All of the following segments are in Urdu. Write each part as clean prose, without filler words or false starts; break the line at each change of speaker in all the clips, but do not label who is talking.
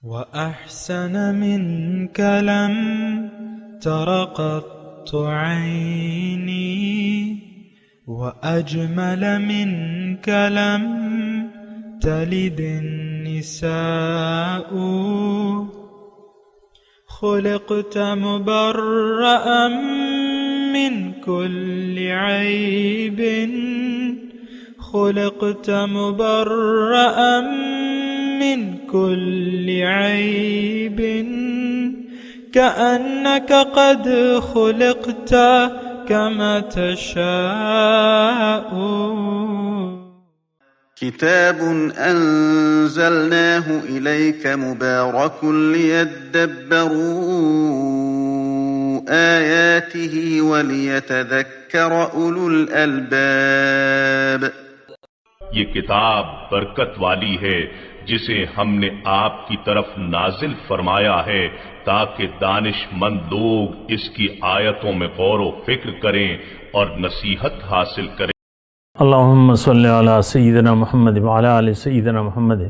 وأحسن منك لم تر قط عيني وأجمل منك لم تلد النساء خلقت مبرأ من كل عيب خلقت مبرأ من كل عيب كأنك قد خلقت كما تشاء.
كتاب أنزلناه إليك مبارك ليدبروا آياته وليتذكر أولو الألباب.
یہ کتاب برکت والی ہے جسے ہم نے آپ کی طرف نازل فرمایا ہے تاکہ دانش مند لوگ اس کی آیتوں میں غور و فکر کریں اور نصیحت حاصل کریں.
اللہم صلی علی سیدنا محمد وعلی آل سیدنا محمد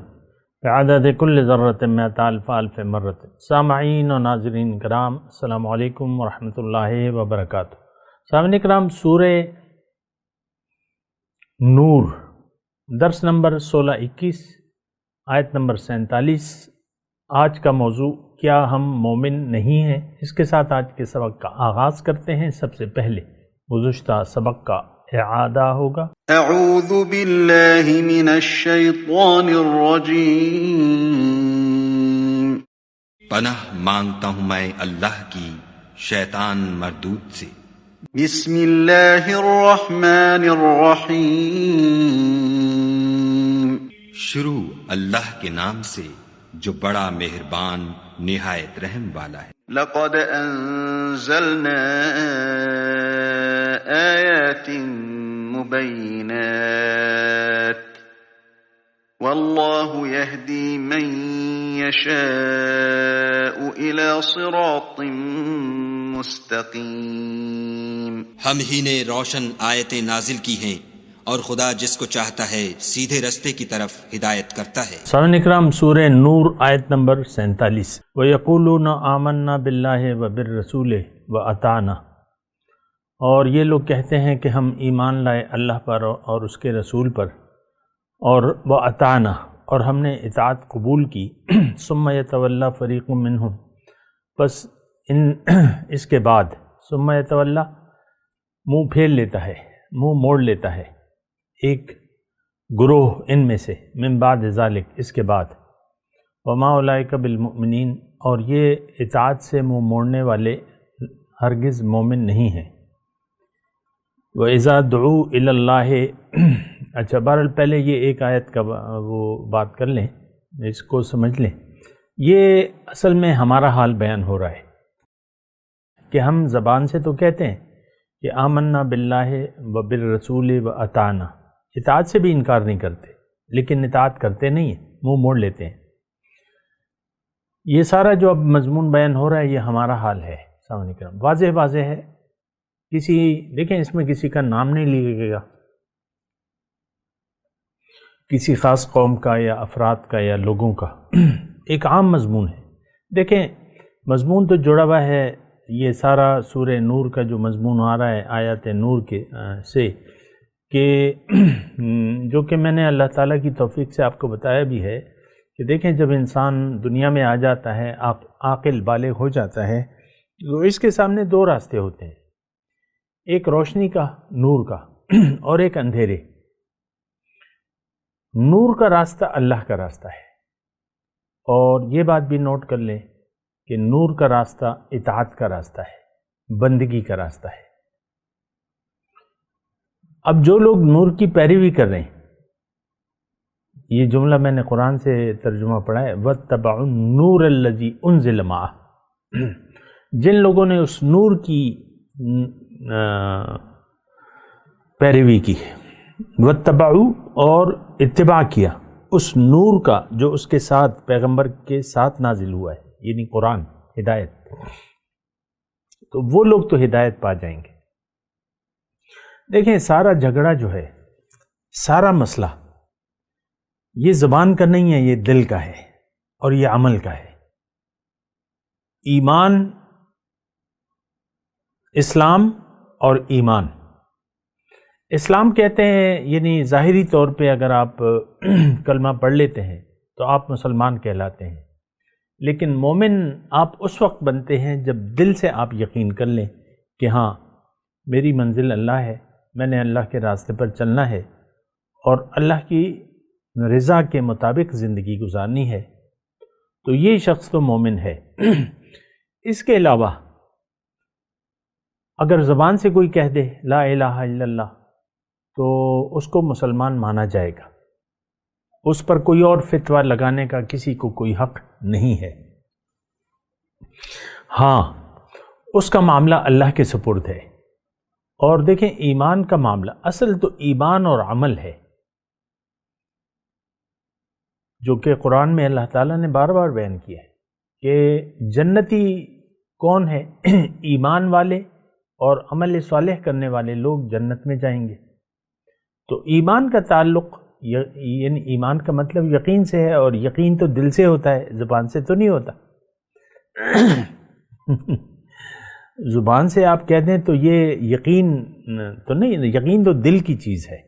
بعدد کل ذرۃ مئۃ الف الف مرۃ. سامعین و ناظرین کرام، السلام علیکم ورحمۃ اللہ وبرکاتہ. سامعین کرام، سورہ نور درس نمبر 16-21 آیت نمبر 47. آج کا موضوع کیا ہم مومن نہیں ہیں؟ اس کے ساتھ آج کے سبق کا آغاز کرتے ہیں. سب سے پہلے گزشتہ سبق کا اعادہ ہوگا.
اعوذ باللہ من الشیطان الرجیم.
پناہ مانگتا ہوں میں اللہ کی شیطان مردود سے.
بسم اللہ الرحمن الرحیم.
شروع اللہ کے نام سے جو بڑا مہربان نہایت رحم والا ہے.
لقد انزلنا آیات مبینات واللہ یہدی من یشاء الی صراط مستقیم.
ہم ہی نے روشن آیتیں نازل کی ہیں اور خدا جس کو چاہتا ہے سیدھے رستے کی طرف ہدایت کرتا ہے.
سامعین اکرام، سورہ نور آیت نمبر 47. وَيَقُولُونَ آمَنَّا بِاللَّهِ وَبِالرَّسُولِ وَأَطَعْنَا. اور یہ لوگ کہتے ہیں کہ ہم ایمان لائے اللہ پر اور اس کے رسول پر، اور وَأَطَعْنَا، اور ہم نے اطاعت قبول کی. ثُمَّ يَتَوَلَّى فَرِيقٌ مِّنْهُمْ، پس اس کے بعد ثُمَّ يَتَوَلَّى منہ پھیر لیتا ہے، منہ موڑ لیتا ہے ایک گروہ ان میں سے، من بعد ذالک، اس کے بعد. وما اولئک بالمؤمنین، اور یہ اطاعت سے منہ موڑنے والے ہرگز مومن نہیں ہیں. وَإِذَا دُعُوا إِلَى اللَّهِ. اچھا، بہرحال پہلے یہ ایک آیت کا وہ بات کر لیں، اس کو سمجھ لیں. یہ اصل میں ہمارا حال بیان ہو رہا ہے کہ ہم زبان سے تو کہتے ہیں کہ آمنا باللہ وبالرسول وأطعنا، اطاعت سے بھی انکار نہیں کرتے، لیکن اطاعت کرتے نہیں ہیں، منہ موڑ لیتے ہیں. یہ سارا جو اب مضمون بیان ہو رہا ہے یہ ہمارا حال ہے. سامعین کرام، واضح ہے. دیکھیں اس میں کسی کا نام نہیں لیا گیا، کسی خاص قوم کا یا افراد کا یا لوگوں کا. ایک عام مضمون ہے. دیکھیں مضمون تو جڑا ہوا ہے. یہ سارا سورہ نور کا جو مضمون آ رہا ہے آیات نور کے سے، کہ جو کہ میں نے اللہ تعالیٰ کی توفیق سے آپ کو بتایا بھی ہے کہ دیکھیں جب انسان دنیا میں آ جاتا ہے، عاقل بالغ ہو جاتا ہے، تو اس کے سامنے دو راستے ہوتے ہیں، ایک روشنی کا، نور کا، اور ایک اندھیرے. نور کا راستہ اللہ کا راستہ ہے، اور یہ بات بھی نوٹ کر لیں کہ نور کا راستہ اطاعت کا راستہ ہے، بندگی کا راستہ ہے. اب جو لوگ نور کی پیروی کر رہے ہیں، یہ جملہ میں نے قرآن سے ترجمہ پڑھا ہے، وَاتَّبَعُوا النُّورَ الَّذِي أُنزِلَ مَعَهُ. جن لوگوں نے اس نور کی پیروی کی، وَاتَّبَعُوا، اور اتباع کیا اس نور کا جو اس کے ساتھ پیغمبر کے ساتھ نازل ہوا ہے، یعنی قرآن، ہدایت، تو وہ لوگ تو ہدایت پا جائیں گے. دیکھیں سارا جھگڑا جو ہے، سارا مسئلہ یہ زبان کا نہیں ہے، یہ دل کا ہے. اور یہ عمل کا ہے۔ ایمان، اسلام اور ایمان۔ اسلام کہتے ہیں یعنی ظاہری طور پہ اگر آپ کلمہ پڑھ لیتے ہیں تو آپ مسلمان کہلاتے ہیں، لیکن مومن آپ اس وقت بنتے ہیں جب دل سے آپ یقین کر لیں کہ ہاں میری منزل اللہ ہے، میں نے اللہ کے راستے پر چلنا ہے اور اللہ کی رضا کے مطابق زندگی گزارنی ہے، تو یہ شخص تو مومن ہے۔ اس کے علاوہ اگر زبان سے کوئی کہہ دے لا الہ الا اللہ تو اس کو مسلمان مانا جائے گا، اس پر کوئی اور فتویٰ لگانے کا کسی کو کوئی حق نہیں ہے۔ ہاں، اس کا معاملہ اللہ کے سپرد ہے۔ اور دیکھیں ایمان کا معاملہ اصل تو ایمان اور عمل ہے، جو کہ قرآن میں اللہ تعالیٰ نے بار بار بیان کیا ہے کہ جنتی کون ہے؟ ایمان والے اور عمل صالح کرنے والے لوگ جنت میں جائیں گے۔ تو ایمان کا تعلق یعنی ایمان کا مطلب یقین سے ہے، اور یقین تو دل سے ہوتا ہے، زبان سے تو نہیں ہوتا۔ زبان سے آپ کہہ دیں تو یہ یقین تو نہیں، یقین تو دل کی چیز ہے۔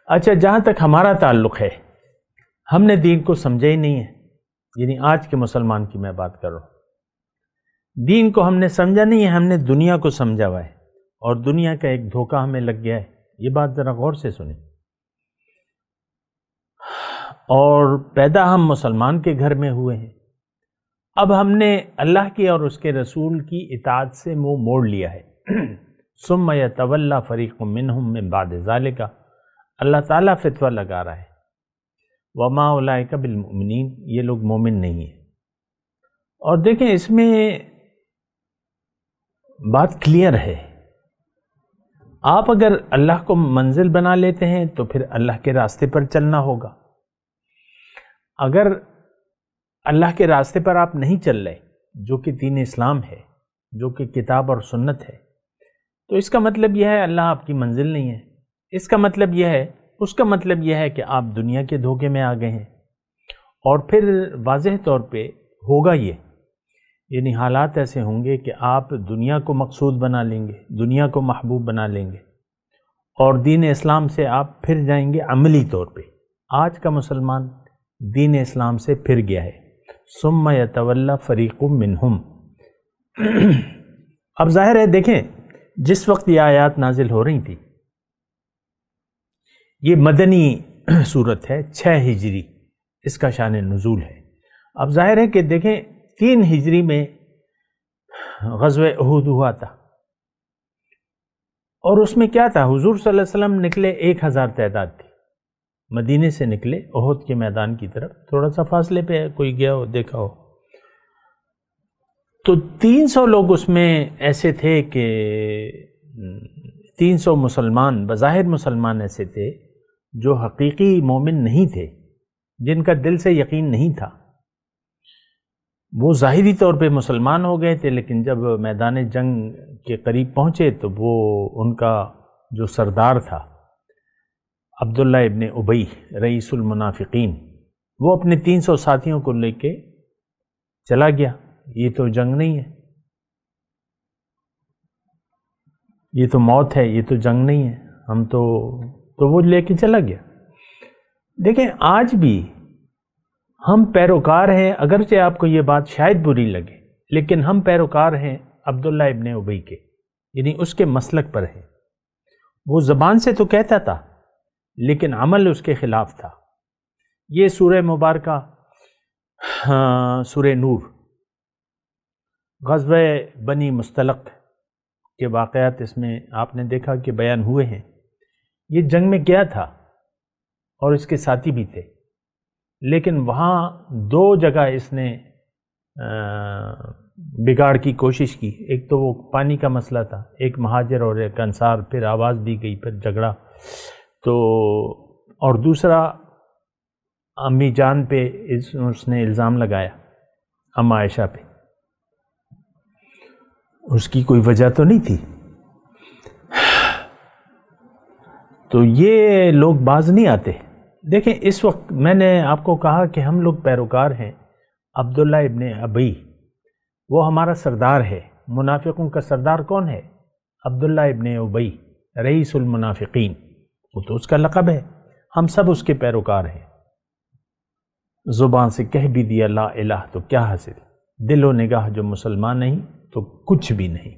اچھا، جہاں تک ہمارا تعلق ہے، ہم نے دین کو سمجھا ہی نہیں ہے، یعنی آج کے مسلمان کی میں بات کر رہا ہوں۔ دین کو ہم نے سمجھا نہیں ہے، ہم نے دنیا کو سمجھا ہوا ہے، اور دنیا کا ایک دھوکہ ہمیں لگ گیا ہے۔ یہ بات ذرا غور سے سنیں۔ اور پیدا ہم مسلمان کے گھر میں ہوئے ہیں، اب ہم نے اللہ کی اور اس کے رسول کی اطاعت سے منہ موڑ لیا ہے۔ ثم یتولی فریق منہم من بعد ذالک، اللہ تعالیٰ فتویٰ لگا رہا ہے وما اولئک بالمؤمنین، یہ لوگ مومن نہیں ہیں۔ اور دیکھیں اس میں بات کلیئر ہے، آپ اگر اللہ کو منزل بنا لیتے ہیں تو پھر اللہ کے راستے پر چلنا ہوگا۔ اگر اللہ کے راستے پر آپ نہیں چل رہے، جو کہ دین اسلام ہے، جو کہ کتاب اور سنت ہے، تو اس کا مطلب یہ ہے اللہ آپ کی منزل نہیں ہے۔ اس کا مطلب یہ ہے، اس کا مطلب یہ ہے کہ آپ دنیا کے دھوکے میں آ گئے ہیں۔ اور پھر واضح طور پہ ہوگا یہ، یعنی حالات ایسے ہوں گے کہ آپ دنیا کو مقصود بنا لیں گے، دنیا کو محبوب بنا لیں گے، اور دین اسلام سے آپ پھر جائیں گے عملی طور پہ۔ آج کا مسلمان دین اسلام سے پھر گیا ہے۔ ثم یتولی فریق منہم۔ اب ظاہر ہے، دیکھیں جس وقت یہ آیات نازل ہو رہی تھی، یہ مدنی صورت ہے، 6 ہجری اس کا شان نزول ہے۔ اب ظاہر ہے کہ دیکھیں 3 ہجری میں غزوہ احد ہوا تھا، اور اس میں کیا تھا؟ حضور صلی اللہ علیہ وسلم نکلے، 1000 تعداد تھی، مدینے سے نکلے احد کے میدان کی طرف، تھوڑا سا فاصلے پہ کوئی گیا ہو دیکھا ہو، تو 300 لوگ اس میں ایسے تھے کہ 300 مسلمان بظاہر مسلمان ایسے تھے جو حقیقی مومن نہیں تھے، جن کا دل سے یقین نہیں تھا۔ وہ ظاہری طور پہ مسلمان ہو گئے تھے، لیکن جب میدان جنگ کے قریب پہنچے تو وہ ان کا جو سردار تھا عبداللہ ابن ابی رئیس المنافقین، وہ اپنے 300 ساتھیوں کو لے کے چلا گیا۔ یہ تو جنگ نہیں ہے، یہ تو موت ہے، یہ تو جنگ نہیں ہے، ہم تو وہ لے کے چلا گیا۔ دیکھیں آج بھی ہم پیروکار ہیں، اگرچہ آپ کو یہ بات شاید بری لگے، لیکن ہم پیروکار ہیں عبداللہ ابن ابی کے، یعنی اس کے مسلک پر ہیں۔ وہ زبان سے تو کہتا تھا لیکن عمل اس کے خلاف تھا۔ یہ سورہ مبارکہ سورہ نور، غزوہ بنی مستلق کے واقعات اس میں آپ نے دیکھا کہ بیان ہوئے ہیں۔ یہ جنگ میں گیا تھا اور اس کے ساتھی بھی تھے، لیکن وہاں 2 جگہ اس نے بگاڑ کی کوشش کی۔ ایک تو وہ پانی کا مسئلہ تھا، ایک مہاجر اور ایک انصار، پھر آواز دی گئی، پھر جھگڑا، تو اور دوسرا امی جان پہ اس نے الزام لگایا، اما عائشہ پہ۔ اس کی کوئی وجہ تو نہیں تھی، تو یہ لوگ باز نہیں آتے، دیکھیں اس وقت میں نے آپ کو کہا کہ ہم لوگ پیروکار ہیں عبداللہ ابن ابی، وہ ہمارا سردار ہے۔ منافقوں کا سردار کون ہے؟ عبداللہ ابن ابی، رئیس المنافقین، وہ تو اس کا لقب ہے، ہم سب اس کے پیروکار ہیں۔ زبان سے کہہ بھی دیا لا الہ تو کیا حاصل، دل و نگاہ جو مسلمان نہیں تو کچھ بھی نہیں۔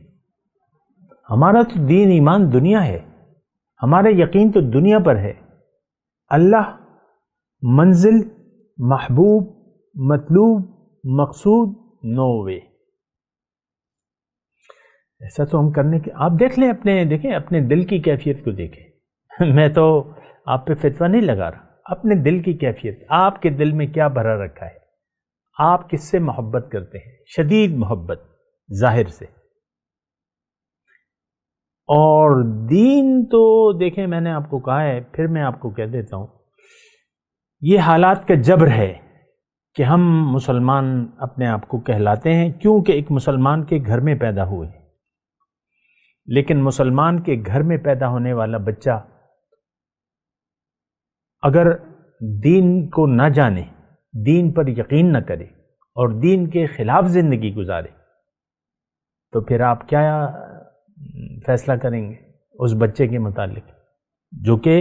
ہمارا تو دین ایمان دنیا ہے، ہمارا یقین تو دنیا پر ہے۔ اللہ، منزل، محبوب، مطلوب، مقصود، نو وے، ایسا تو ہم کرنے کے، آپ دیکھ لیں دیکھیں اپنے دل کی کیفیت کو دیکھیں۔ میں تو آپ پہ فتویٰ نہیں لگا رہا، اپنے دل کی کیفیت، آپ کے دل میں کیا بھرا رکھا ہے، آپ کس سے محبت کرتے ہیں؟ شدید محبت ظاہر سے، اور دین تو دیکھیں میں نے آپ کو کہا ہے، پھر میں آپ کو کہہ دیتا ہوں، یہ حالات کا جبر ہے کہ ہم مسلمان اپنے آپ کو کہلاتے ہیں کیونکہ ایک مسلمان کے گھر میں پیدا ہوئے، لیکن مسلمان کے گھر میں پیدا ہونے والا بچہ اگر دین کو نہ جانے، دین پر یقین نہ کرے اور دین کے خلاف زندگی گزارے تو پھر آپ کیا فیصلہ کریں گے اس بچے کے متعلق جو کہ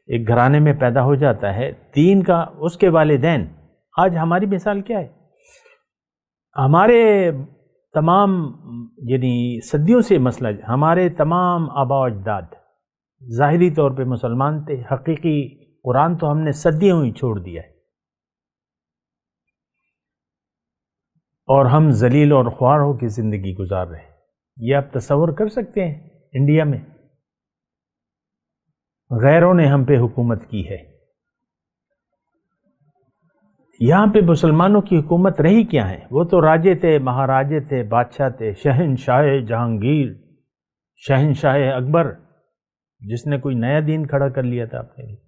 ایک گھرانے میں پیدا ہو جاتا ہے دین کا؟ اس کے والدین، آج ہماری مثال کیا ہے؟ ہمارے تمام یعنی صدیوں سے مسئلہ، ہمارے تمام آبا و اجداد ظاہری طور پہ مسلمان تھے، حقیقی قرآن تو ہم نے صدیوں ہی چھوڑ دیا ہے، اور ہم ذلیل اور خوار ہو کے زندگی گزار رہے ہیں۔ یہ آپ تصور کر سکتے ہیں انڈیا میں غیروں نے ہم پہ حکومت کی ہے، یہاں پہ مسلمانوں کی حکومت رہی کیا ہے؟ وہ تو راجے تھے، مہاراجے تھے، بادشاہ تھے، شہنشاہ جہانگیر، شہنشاہ اکبر، جس نے کوئی نیا دین کھڑا کر لیا تھا اپنے لیے۔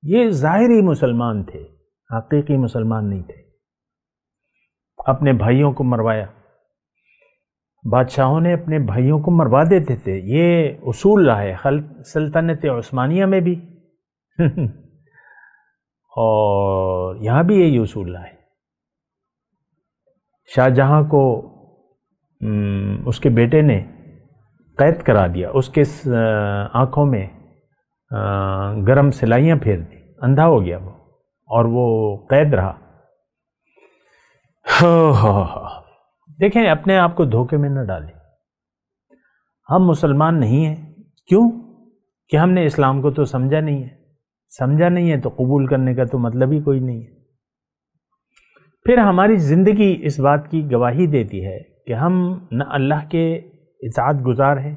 یہ ظاہری مسلمان تھے، حقیقی مسلمان نہیں تھے۔ اپنے بھائیوں کو مروایا، بادشاہوں نے اپنے بھائیوں کو مروا دیتے تھے، یہ اصول رہا ہے سلطنت عثمانیہ میں بھی اور یہاں بھی یہی اصول رہا ہے۔ شاہ جہاں کو اس کے بیٹے نے قید کرا دیا، اس کے آنکھوں میں گرم سلائیاں پھیر دی، اندھا ہو گیا وہ، اور وہ قید رہا۔ دیکھیں اپنے آپ کو دھوکے میں نہ ڈالیں، ہم مسلمان نہیں ہیں، کیوں کہ ہم نے اسلام کو تو سمجھا نہیں ہے تو قبول کرنے کا تو مطلب ہی کوئی نہیں ہے۔ پھر ہماری زندگی اس بات کی گواہی دیتی ہے کہ ہم نہ اللہ کے اطاعت گزار ہیں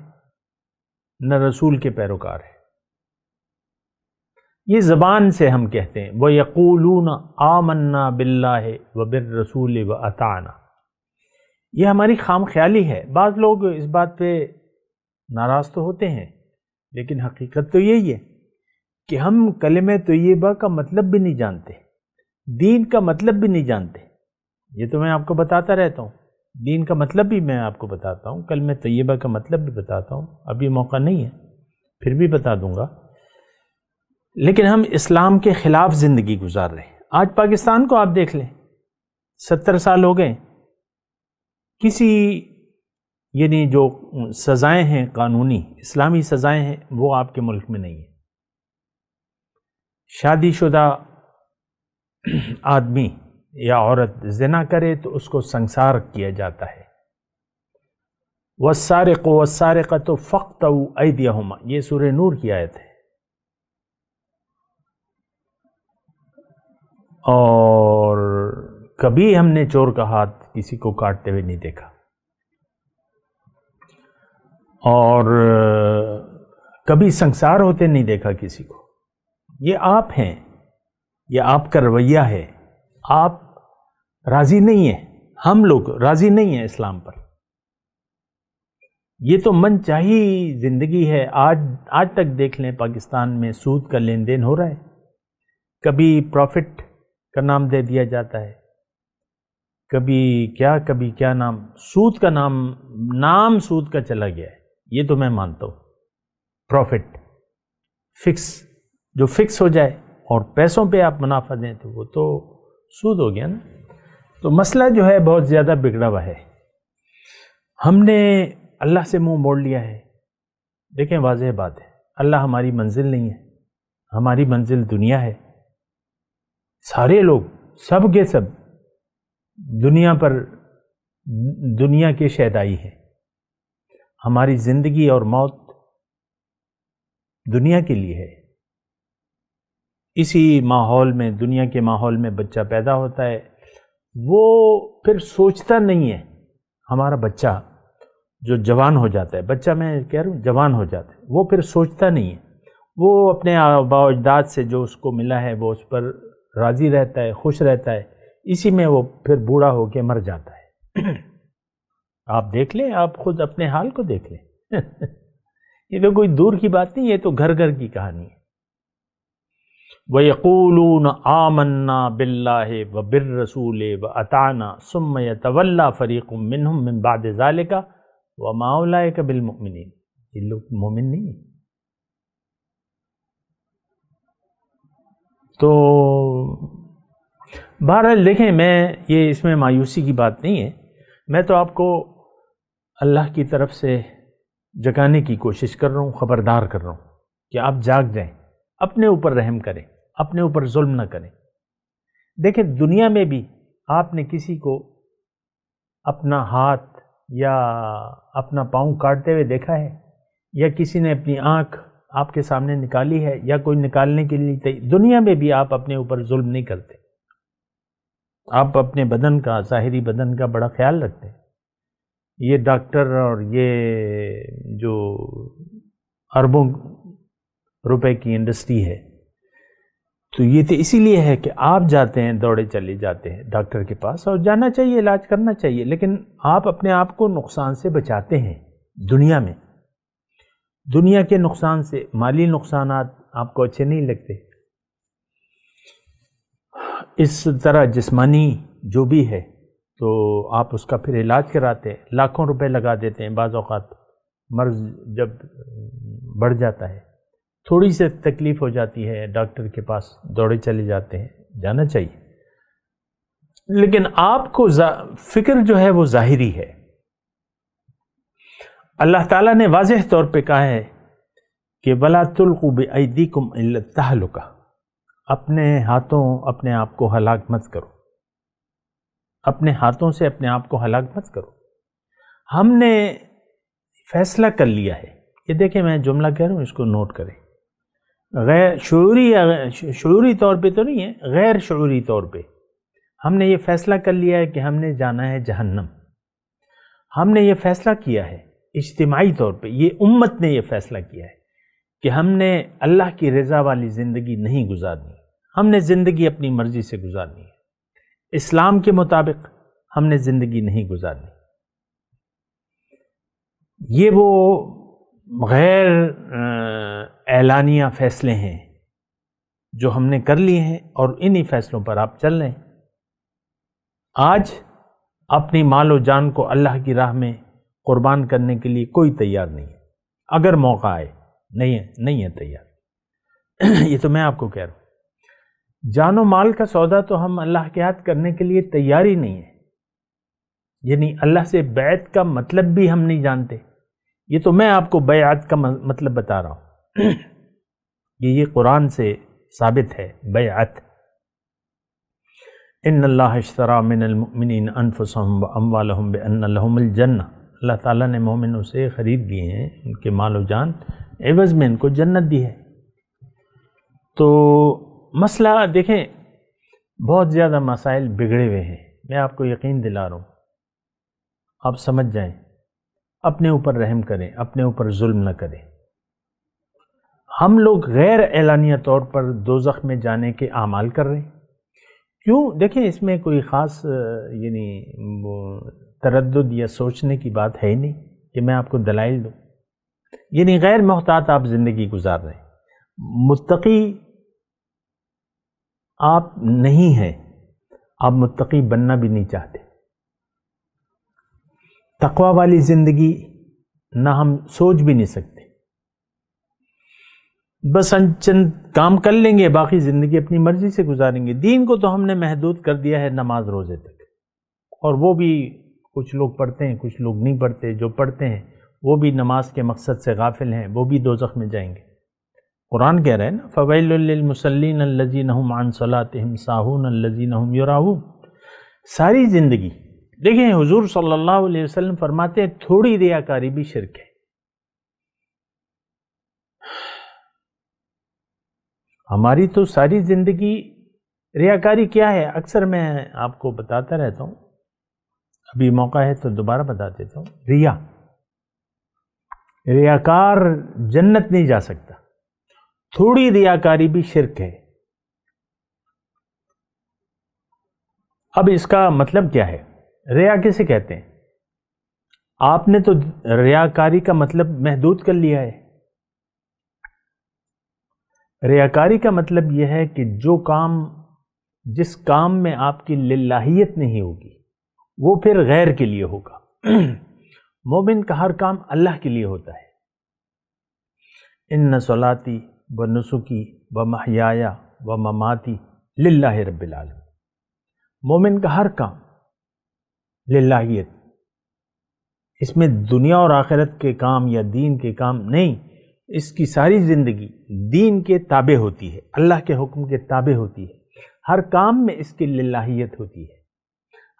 نہ رسول کے پیروکار ہیں۔ یہ زبان سے ہم کہتے ہیں وَيَقُولُونَ آمَنَّا بِاللَّهِ وَبِالرَّسُولِ وَأَطَعْنَا، یہ ہماری خام خیالی ہے۔ بعض لوگ اس بات پہ ناراض تو ہوتے ہیں، لیکن حقیقت تو یہی ہے کہ ہم کلمہ طیبہ کا مطلب بھی نہیں جانتے، دین کا مطلب بھی نہیں جانتے۔ یہ تو میں آپ کو بتاتا رہتا ہوں، دین کا مطلب بھی میں آپ کو بتاتا ہوں، کلمہ طیبہ کا مطلب بھی بتاتا ہوں، ابھی موقع نہیں ہے پھر بھی بتا دوں گا، لیکن ہم اسلام کے خلاف زندگی گزار رہے ہیں۔ آج پاکستان کو آپ دیکھ لیں، 70 سال ہو گئے، کسی یعنی جو سزائیں ہیں قانونی اسلامی سزائیں ہیں وہ آپ کے ملک میں نہیں ہیں۔ شادی شدہ آدمی یا عورت زنا کرے تو اس کو سنسار کیا جاتا ہے۔ وَالسَّارِقُ وَالسَّارِقَةُ فَاقْطَعُوا أَيْدِيَهُمَا، یہ سورہ نور کی آیت ہے۔ اور کبھی ہم نے چور کا ہاتھ کسی کو کاٹتے ہوئے نہیں دیکھا، اور کبھی سنسار ہوتے نہیں دیکھا کسی کو۔ یہ آپ ہیں، یہ آپ کا رویہ ہے، آپ راضی نہیں ہیں، ہم لوگ راضی نہیں ہیں اسلام پر۔ یہ تو من چاہی زندگی ہے۔ آج تک دیکھ لیں پاکستان میں سود کا لین دین ہو رہا ہے، کبھی پروفٹ کا نام دے دیا جاتا ہے، کبھی کیا نام، سود کا نام سود کا چلا گیا ہے، یہ تو میں مانتا ہوں۔ پروفٹ فکس، جو فکس ہو جائے اور پیسوں پہ آپ منافع دیں تو وہ تو سود ہو گیا نا. تو مسئلہ جو ہے بہت زیادہ بگڑا ہوا ہے. ہم نے اللہ سے منہ موڑ لیا ہے. دیکھیں واضح بات ہے، اللہ ہماری منزل نہیں ہے، ہماری منزل دنیا ہے. سارے لوگ سب کے سب دنیا پر دنیا کے شیدائی ہیں. ہماری زندگی اور موت دنیا کے لیے ہے. اسی ماحول میں، دنیا کے ماحول میں بچہ پیدا ہوتا ہے. وہ پھر سوچتا نہیں ہے. ہمارا بچہ جو جوان ہو جاتا ہے، بچہ میں کہہ رہا ہوں جوان ہو جاتا ہے، وہ پھر سوچتا نہیں ہے. وہ اپنے آباء و اجداد سے جو اس کو ملا ہے وہ اس پر راضی رہتا ہے، خوش رہتا ہے. اسی میں وہ پھر بوڑھا ہو کے مر جاتا ہے. آپ دیکھ لیں، آپ خود اپنے حال کو دیکھ لیں. یہ تو کوئی دور کی بات نہیں، یہ تو گھر گھر کی کہانی ہے. وَيَقُولُونَ آمَنَّا بِاللَّهِ وَبِالرَّسُولِ وَأَطَعْنَا ثُمَّ يَتَوَلَّى فَرِيقٌ مِّنْهُم مِّن بَعْدِ ذَلِكَ وَمَا أُولَٰئِكَ بِالْمُؤْمِنِينَ. یہ لوگ مومن نہیں ہیں. تو بہرحال دیکھیں، میں یہ اس میں مایوسی کی بات نہیں ہے. میں تو آپ کو اللہ کی طرف سے جگانے کی کوشش کر رہا ہوں، خبردار کر رہا ہوں کہ آپ جاگ جائیں، اپنے اوپر رحم کریں، اپنے اوپر ظلم نہ کریں. دیکھیں دنیا میں بھی آپ نے کسی کو اپنا ہاتھ یا اپنا پاؤں کاٹتے ہوئے دیکھا ہے؟ یا کسی نے اپنی آنکھ آپ کے سامنے نکالی ہے یا کوئی نکالنے کے لیے؟ دنیا میں بھی آپ اپنے اوپر ظلم نہیں کرتے. آپ اپنے بدن کا، ظاہری بدن کا بڑا خیال رکھتے ہیں. یہ ڈاکٹر اور یہ جو اربوں روپے کی انڈسٹری ہے، تو یہ تو اسی لیے ہے کہ آپ جاتے ہیں، دوڑے چلے جاتے ہیں ڈاکٹر کے پاس، اور جانا چاہیے، علاج کرنا چاہیے، لیکن آپ اپنے آپ کو نقصان سے بچاتے ہیں. دنیا میں دنیا کے نقصان سے، مالی نقصانات آپ کو اچھے نہیں لگتے. اس طرح جسمانی جو بھی ہے تو آپ اس کا پھر علاج کراتے ہیں، لاکھوں روپے لگا دیتے ہیں. بعض اوقات مرض جب بڑھ جاتا ہے، تھوڑی سی تکلیف ہو جاتی ہے، ڈاکٹر کے پاس دوڑے چلے جاتے ہیں. جانا چاہیے، لیکن آپ کو فکر جو ہے وہ ظاہری ہے. اللہ تعالیٰ نے واضح طور پہ کہا ہے کہ وَلَا تُلْقُوا بِأَيْدِيكُمْ إِلَّا التَّهْلُكَةَ. اپنے ہاتھوں اپنے آپ کو ہلاک مت کرو، اپنے ہاتھوں سے اپنے آپ کو ہلاک مت کرو. ہم نے فیصلہ کر لیا ہے. یہ دیکھیں میں جملہ کہہ رہا ہوں، اس کو نوٹ کریں. غیر شعوری یا شعوری طور پہ تو نہیں ہے، غیر شعوری طور پہ ہم نے یہ فیصلہ کر لیا ہے کہ ہم نے جانا ہے جہنم. ہم نے یہ فیصلہ کیا ہے اجتماعی طور پہ، یہ امت نے یہ فیصلہ کیا ہے کہ ہم نے اللہ کی رضا والی زندگی نہیں گزارنی. ہم نے زندگی اپنی مرضی سے گزارنی ہے، اسلام کے مطابق ہم نے زندگی نہیں گزارنی. یہ وہ غیر اعلانیہ فیصلے ہیں جو ہم نے کر لیے ہیں، اور انہی فیصلوں پر آپ چل رہے ہیں. آج اپنی مال و جان کو اللہ کی راہ میں قربان کرنے کے لیے کوئی تیار نہیں ہے. اگر موقع آئے، نہیں ہے تیار. یہ تو میں آپ کو کہہ رہا ہوں. جان و مال کا سودا تو ہم اللہ کے ہاتھ کرنے کے لیے تیار ہی نہیں ہے. یعنی اللہ سے بیعت کا مطلب بھی ہم نہیں جانتے. یہ تو میں آپ کو بیعت کا مطلب بتا رہا ہوں. یہ قرآن سے ثابت ہے بیعت. ان اللہ اشتری من المؤمنین انفسهم واموالهم بان لهم الجنہ. اللہ تعالیٰ نے مومنوں سے خرید لیے ہیں ان کے مال و جان، عوض میں ان کو جنت دی ہے. تو مسئلہ دیکھیں بہت زیادہ مسائل بگڑے ہوئے ہیں. میں آپ کو یقین دلا رہا ہوں، آپ سمجھ جائیں، اپنے اوپر رحم کریں، اپنے اوپر ظلم نہ کریں. ہم لوگ غیر اعلانیہ طور پر دوزخ میں جانے کے اعمال کر رہے ہیں. کیوں؟ دیکھیں اس میں کوئی خاص یعنی تردد یا سوچنے کی بات ہے ہی نہیں کہ میں آپ کو دلائل دوں. یعنی غیر محتاط آپ زندگی گزار رہے ہیں. متقی آپ نہیں ہیں، آپ متقی بننا بھی نہیں چاہتے. تقوی والی زندگی نہ ہم سوچ بھی نہیں سکتے. بس چند کام کر لیں گے، باقی زندگی اپنی مرضی سے گزاریں گے۔ دین کو تو ہم نے محدود کر دیا ہے نماز روزے تک، اور وہ بھی کچھ لوگ پڑھتے ہیں، کچھ لوگ نہیں پڑھتے۔ جو پڑھتے ہیں وہ بھی نماز کے مقصد سے غافل ہیں، وہ بھی دوزخ میں جائیں گے۔ قرآن کہہ رہے ہیں نا فَوَيْلٌ لِّلْمُصَلِّينَ الَّذِينَ هُمْ عَنْ صَلَاتِهِمْ سَاهُونَ الَّذِينَ هُمْ يُرَاءُونَ۔ ساری زندگی دیکھیں، حضور صلی اللہ علیہ وسلم فرماتے ہیں تھوڑی ریاکاری بھی شرک ہے۔ ہماری تو ساری زندگی ریاکاری کیا ہے؟ اکثر میں آپ کو بتاتا رہتا ہوں، ابھی موقع ہے تو دوبارہ بتا دیتا ہوں۔ ریاکار جنت نہیں جا سکتا، تھوڑی ریاکاری بھی شرک ہے۔ اب اس کا مطلب کیا ہے؟ ریا کسے کہتے ہیں؟ آپ نے تو ریاکاری کا مطلب محدود کر لیا ہے۔ ریاکاری کا مطلب یہ ہے کہ جس کام میں آپ کی للہیت نہیں ہوگی وہ پھر غیر کے لیے ہوگا۔ مومن کا ہر کام اللہ کے لیے ہوتا ہے۔ ان صلاتی و نسکی و محیایا و مماتی للہ رب العالمین۔ مومن کا ہر کام للہیت، اس میں دنیا اور آخرت کے کام یا دین کے کام نہیں، اس کی ساری زندگی دین کے تابع ہوتی ہے، اللہ کے حکم کے تابع ہوتی ہے۔ ہر کام میں اس کی للہیت ہوتی ہے،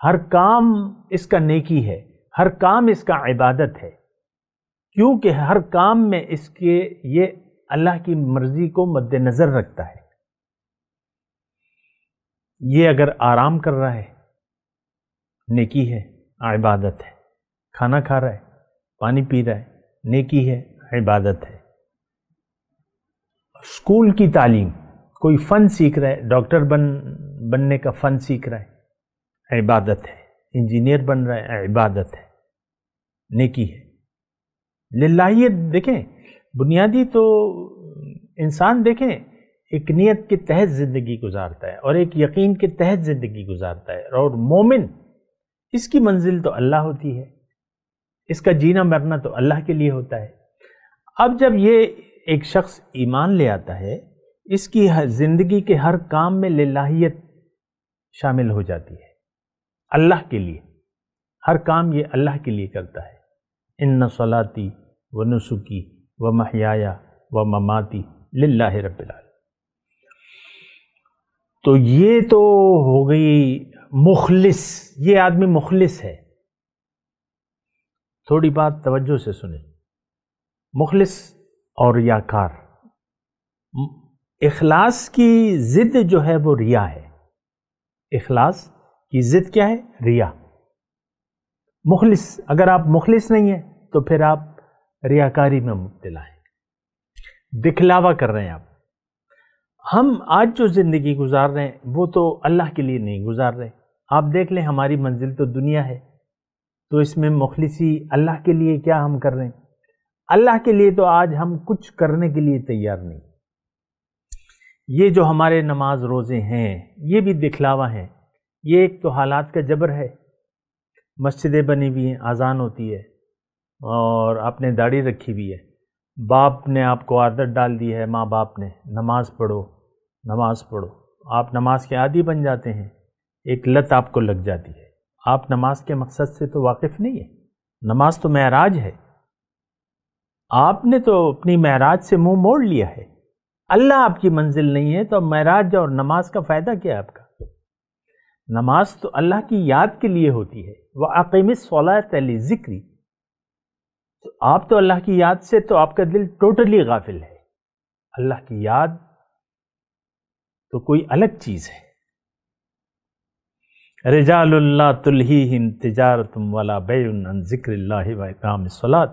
ہر کام اس کا نیکی ہے، ہر کام اس کا عبادت ہے، کیونکہ ہر کام میں اس کے یہ اللہ کی مرضی کو مد نظر رکھتا ہے۔ یہ اگر آرام کر رہا ہے نیکی ہے، عبادت ہے، کھانا کھا رہا ہے، پانی پی رہا ہے، نیکی ہے، عبادت ہے۔ اسکول کی تعلیم، کوئی فن سیکھ رہا ہے، ڈاکٹر بننے کا فن سیکھ رہا ہے، عبادت ہے۔ انجینئر بن رہا ہے، عبادت ہے، نیکی ہے۔ للہیت دیکھیں، بنیادی تو انسان دیکھیں ایک نیت کے تحت زندگی گزارتا ہے اور ایک یقین کے تحت زندگی گزارتا ہے، اور مومن اس کی منزل تو اللہ ہوتی ہے، اس کا جینا مرنا تو اللہ کے لیے ہوتا ہے۔ اب جب یہ ایک شخص ایمان لے آتا ہے، اس کی زندگی کے ہر کام میں للہیت شامل ہو جاتی ہے، اللہ کے لیے ہر کام یہ اللہ کے لیے کرتا ہے۔ ان صلاتی و نسکی و محیایا و مماتی للہ رب العالمین۔ تو یہ تو ہو گئی مخلص، یہ آدمی مخلص ہے۔ تھوڑی بات توجہ سے سنیں، مخلص اور ریاکار۔ اخلاص کی ضد جو ہے وہ ریا ہے۔ اخلاص کی ضد کیا ہے؟ ریا۔ مخلص، اگر آپ مخلص نہیں ہیں تو پھر آپ ریاکاری میں مبتلا ہیں، دکھلاوا کر رہے ہیں آپ۔ ہم آج جو زندگی گزار رہے ہیں وہ تو اللہ کے لیے نہیں گزار رہے۔ آپ دیکھ لیں ہماری منزل تو دنیا ہے، تو اس میں مخلصی اللہ کے لیے کیا ہم کر رہے ہیں؟ اللہ کے لیے تو آج ہم کچھ کرنے کے لیے تیار نہیں۔ یہ جو ہمارے نماز روزے ہیں یہ بھی دکھلاوا ہیں، یہ ایک تو حالات کا جبر ہے۔ مسجدیں بنی ہوئی ہیں، اذان ہوتی ہے اور آپ نے داڑھی رکھی ہوئی ہے، باپ نے آپ کو عادت ڈال دی ہے، ماں باپ نے نماز پڑھو نماز پڑھو، آپ نماز کے عادی بن جاتے ہیں، ایک لت آپ کو لگ جاتی ہے۔ آپ نماز کے مقصد سے تو واقف نہیں ہے، نماز تو معراج ہے، آپ نے تو اپنی معراج سے منہ موڑ لیا ہے۔ اللہ آپ کی منزل نہیں ہے تو معراج اور نماز کا فائدہ کیا ہے آپ کا؟ نماز تو اللہ کی یاد کے لیے ہوتی ہے، وَأَقِمِ الصَّلَاةَ لِذِكْرِي۔ تو آپ تو اللہ کی یاد سے تو آپ کا دل ٹوٹلی غافل ہے، اللہ کی یاد تو کوئی الگ چیز ہے۔ رجال اللہ تلہیہم تجارت ولا بیع عن ذکر اللہ وإقام الصلاۃ۔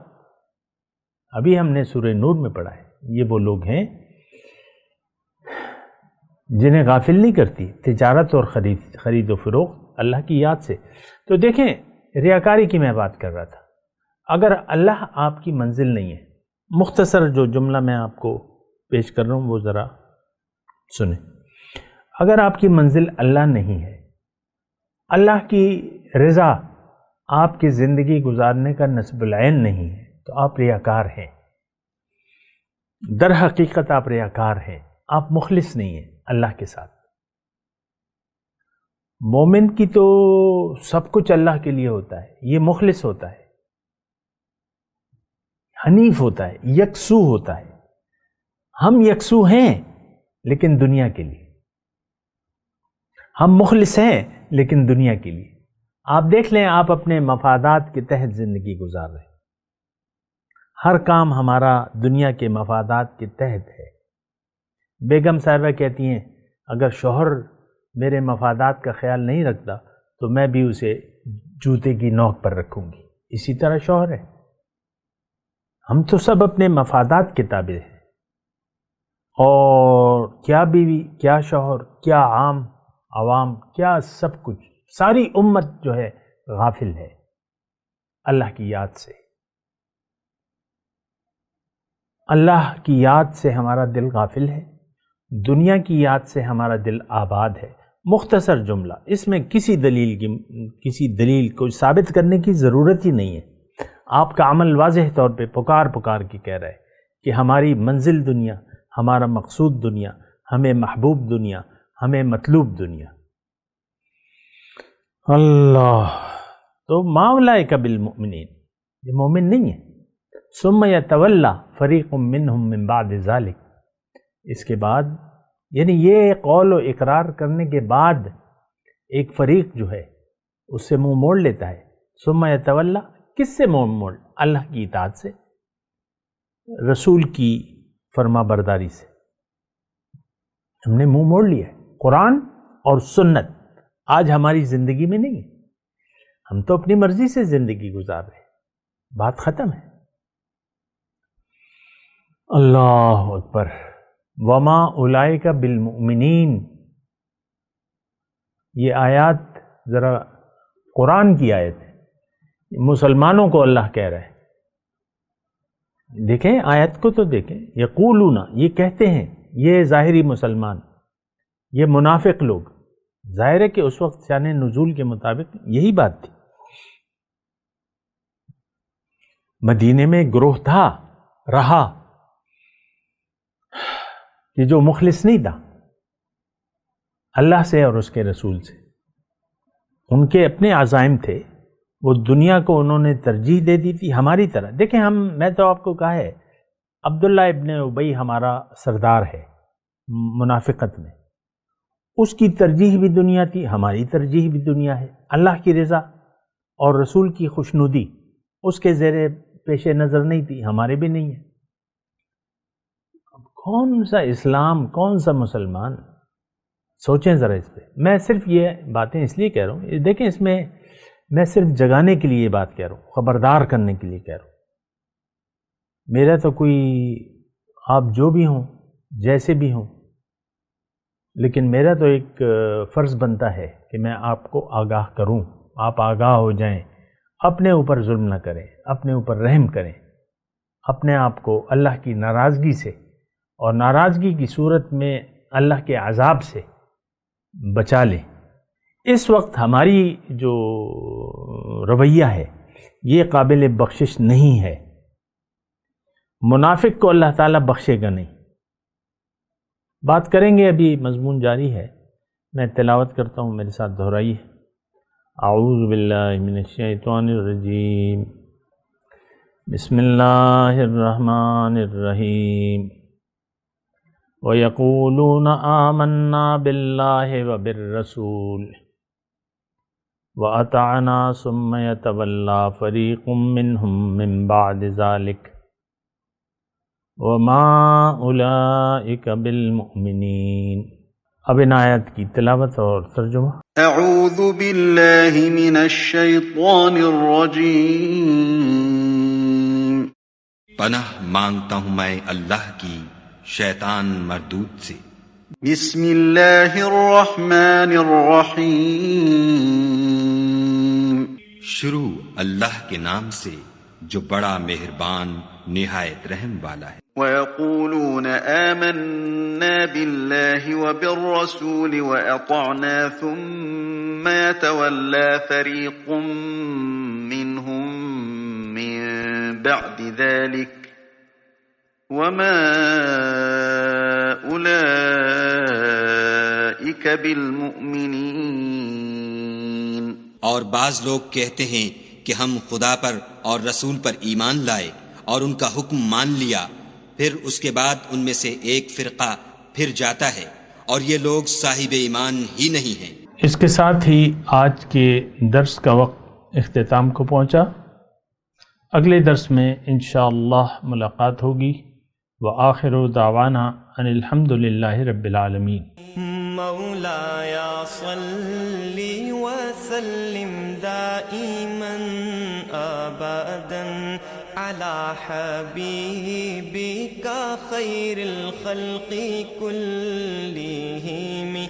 ابھی ہم نے سورہ نور میں پڑھا ہے، یہ وہ لوگ ہیں جنہیں غافل نہیں کرتی تجارت اور خرید و فروخت اللہ کی یاد سے۔ تو دیکھیں، ریاکاری کی میں بات کر رہا تھا۔ اگر اللہ آپ کی منزل نہیں ہے، مختصر جو جملہ میں آپ کو پیش کر رہا ہوں وہ ذرا سنیں۔ اگر آپ کی منزل اللہ نہیں ہے، اللہ کی رضا آپ کی زندگی گزارنے کا نصب العین نہیں ہے، تو آپ ریاکار ہیں۔ در حقیقت آپ ریاکار ہیں، آپ مخلص نہیں ہیں اللہ کے ساتھ۔ مومن کی تو سب کچھ اللہ کے لیے ہوتا ہے، یہ مخلص ہوتا ہے، حنیف ہوتا ہے، یکسو ہوتا ہے۔ ہم یکسو ہیں لیکن دنیا کے لیے، ہم مخلص ہیں لیکن دنیا کے لیے۔ آپ دیکھ لیں، آپ اپنے مفادات کے تحت زندگی گزار رہے ہیں، ہر کام ہمارا دنیا کے مفادات کے تحت ہے۔ بیگم صاحبہ کہتی ہیں اگر شوہر میرے مفادات کا خیال نہیں رکھتا تو میں بھی اسے جوتے کی نوک پر رکھوں گی، اسی طرح شوہر ہے۔ ہم تو سب اپنے مفادات کے تابع ہیں، اور کیا بیوی، کیا شوہر، کیا عوام، کیا سب کچھ، ساری امت جو ہے غافل ہے اللہ کی یاد سے۔ اللہ کی یاد سے ہمارا دل غافل ہے، دنیا کی یاد سے ہمارا دل آباد ہے۔ مختصر جملہ، اس میں کسی دلیل کو ثابت کرنے کی ضرورت ہی نہیں ہے۔ آپ کا عمل واضح طور پہ پکار کے کہہ رہا ہے کہ ہماری منزل دنیا، ہمارا مقصود دنیا، ہمیں محبوب دنیا، ہمیں مطلوب دنیا۔ اللہ تو ما اولئک بالمؤمنین، یہ مومن نہیں ہے۔ ثم یتولی فریق منہم من بعد ذلک، اس کے بعد یعنی یہ قول و اقرار کرنے کے بعد ایک فریق جو ہے اس سے منہ موڑ لیتا ہے۔ ثم یتولی، کس سے منہ موڑ؟ اللہ کی اطاعت سے، رسول کی فرما برداری سے۔ ہم نے منہ موڑ لیا ہے، قرآن اور سنت آج ہماری زندگی میں نہیں ہے، ہم تو اپنی مرضی سے زندگی گزار رہے ہیں، بات ختم ہے۔ اللہ اکبر۔ وما اولئک بالمؤمنین، یہ آیات ذرا قرآن کی آیت ہے، مسلمانوں کو اللہ کہہ رہا ہے۔ دیکھیں آیت کو تو دیکھیں، یقولون، یہ کہتے ہیں، یہ ظاہری مسلمان، یہ منافق لوگ، ظاہر ہے کہ اس وقت شان نزول کے مطابق یہی بات تھی۔ مدینے میں گروہ تھا، رہا، کہ جو مخلص نہیں تھا اللہ سے اور اس کے رسول سے، ان کے اپنے عزائم تھے، وہ دنیا کو انہوں نے ترجیح دے دی تھی ہماری طرح۔ دیکھیں میں تو آپ کو کہا ہے، عبداللہ ابن ابی ہمارا سردار ہے منافقت میں، اس کی ترجیح بھی دنیا تھی، ہماری ترجیح بھی دنیا ہے۔ اللہ کی رضا اور رسول کی خوشنودی اس کے زیر پیش نظر نہیں تھی، ہمارے بھی نہیں ہے۔ کون سا اسلام، کون سا مسلمان؟ سوچیں ذرا اس پہ۔ میں صرف یہ باتیں اس لیے کہہ رہا ہوں، دیکھیں اس میں میں صرف جگانے کے لیے یہ بات کہہ رہا ہوں، خبردار کرنے کے لیے کہہ رہا ہوں۔ میرا تو کوئی، آپ جو بھی ہوں، جیسے بھی ہوں، لیکن میرا تو ایک فرض بنتا ہے کہ میں آپ کو آگاہ کروں، آپ آگاہ ہو جائیں، اپنے اوپر ظلم نہ کریں، اپنے اوپر رحم کریں، اپنے آپ کو اللہ کی ناراضگی سے اور ناراضگی کی صورت میں اللہ کے عذاب سے بچا لیں۔ اس وقت ہماری جو رویہ ہے یہ قابل بخشش نہیں ہے۔ منافق کو اللہ تعالیٰ بخشے گا نہیں۔ بات کریں گے، ابھی مضمون جاری ہے، میں تلاوت کرتا ہوں، میرے ساتھ دہرائیے۔ اعوذ باللہ من الشیطان الرجیم، بسم اللہ الرحمن الرحیم۔ وَيَقُولُونَ آمَنَّا بِاللَّهِ وَبِالرَّسُولِ وَأَطَعْنَا ثُمَّ يَتَوَلَّى فَرِيقٌ مِّنْهُم مِّن بَعْدِ ذَلِكَ وَمَا أُولَئِكَ بِالْمُؤْمِنِينَ۔ اب ان آیات کی تلاوت اور ترجمہ۔
اعوذ باللہ من الشیطان الرجیم۔
پناہ مانگتا ہوں میں اللہ کی شیطان مردود سے۔
بسم اللہ الرحمن الرحیم۔
شروع اللہ کے نام سے جو بڑا مہربان نہایت رحم والا ہے۔
وَيَقُولُونَ آمَنَّا بِاللَّهِ وَبِالرَّسُولِ وَأَطَعْنَا ثُمَّ يَتَوَلَّى فَرِيقٌ مِّنْهُم مِّن بَعْدِ ذَلِكَ وما أولئك بالمؤمنين.
اور بعض لوگ کہتے ہیں کہ ہم خدا پر اور رسول پر ایمان لائے اور ان کا حکم مان لیا، پھر اس کے بعد ان میں سے ایک فرقہ پھر جاتا ہے اور یہ لوگ صاحب ایمان ہی نہیں ہیں.
اس کے ساتھ ہی آج کے درس کا وقت اختتام کو پہنچا. اگلے درس میں انشاءاللہ ملاقات ہوگی. وآخر دعوانا ان الحمد للہ رب العالمین.
مولاي صل وسلم دائما ابدا على حبيبك خير الخلق كلهم.